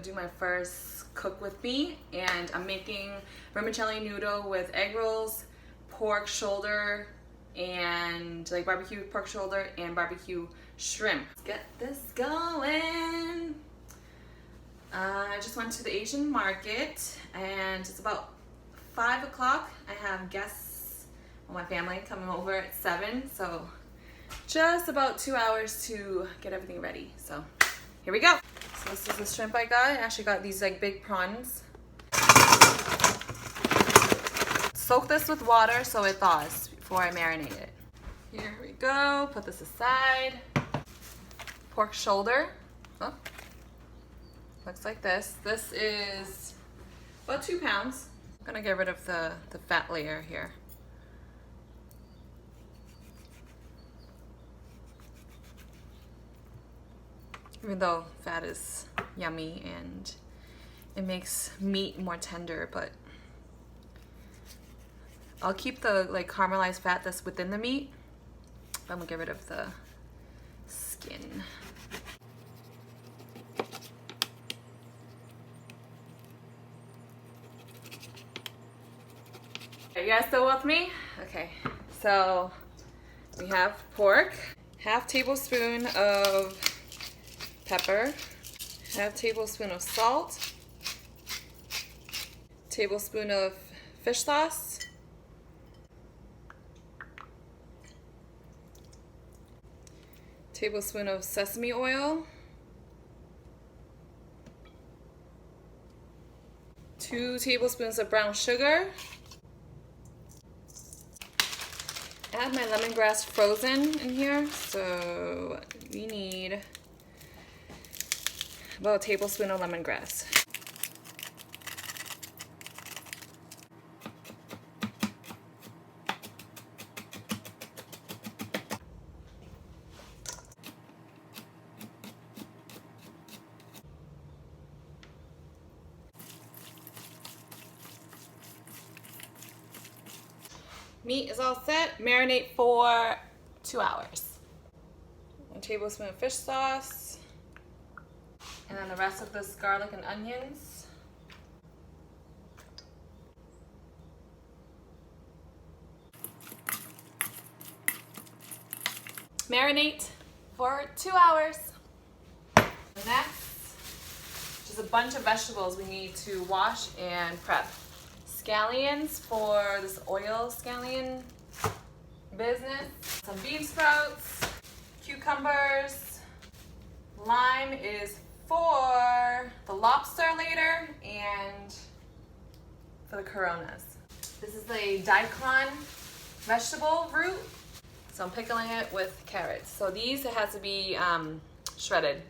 do my first cook with me, and I'm making vermicelli noodle with egg rolls, pork shoulder, and like barbecue pork shoulder and barbecue shrimp. Let's get this going. I just went to the Asian market and it's about 5 o'clock. I have guests, well, my family coming over at 7, so just about 2 hours to get everything ready. So here we go. So this is the shrimp I got. I actually got these like big prawns. Soak this with water so it thaws before I marinate it. Here we go. Put this aside. Pork shoulder. Oh. Looks like this. This is about 2 pounds. I'm gonna get rid of the fat layer here. Even though fat is yummy and it makes meat more tender, but I'll keep the like caramelized fat that's within the meat. I'm gonna get rid of the skin. Are you guys still with me? Okay, so we have pork, half tablespoon of pepper, half tablespoon of salt, tablespoon of fish sauce, tablespoon of sesame oil, 2 tablespoons of brown sugar. I have my lemongrass frozen in here, so we need about a tablespoon of lemongrass. Meat is all set. Marinate for 2 hours. 1 tablespoon of fish sauce. And then the rest of this garlic and onions. Marinate for 2 hours. Next, just a bunch of vegetables we need to wash and prep. Scallions for this oil scallion business. Some bean sprouts, cucumbers, lime is for the lobster later and for the coronas. This is a daikon vegetable root, so I'm pickling it with carrots. So these, it has to be shredded,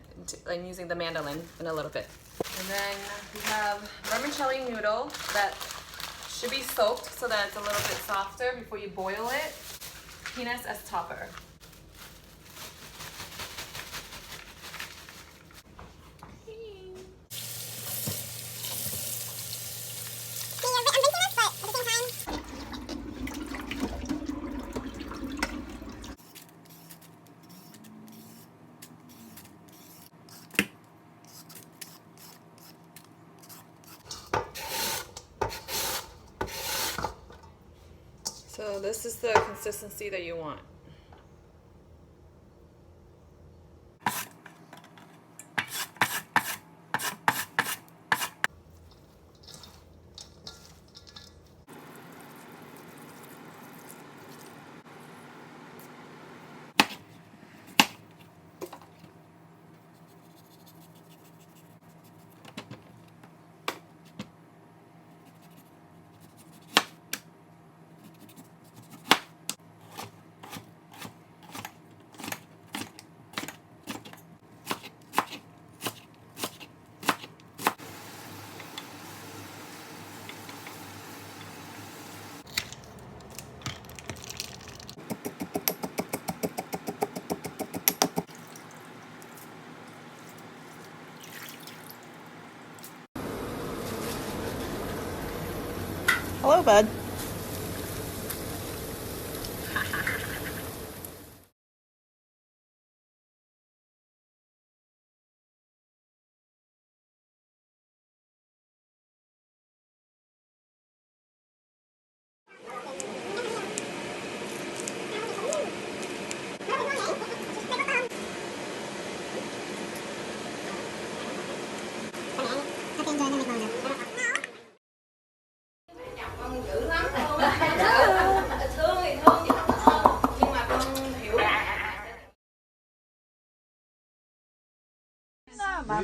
like using the mandolin in a little bit. And then we have vermicelli noodle that should be soaked so that it's a little bit softer before you boil it. Peanuts as topper. So this is the consistency that you want. Hello, bud.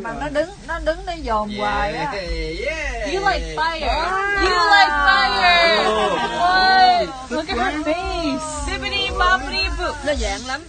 mà nó đứng đây dòm hoài á. You like fire. You like fire. What? Look at her face. Bibbidi bobbidi boo. Nó dạng lắm.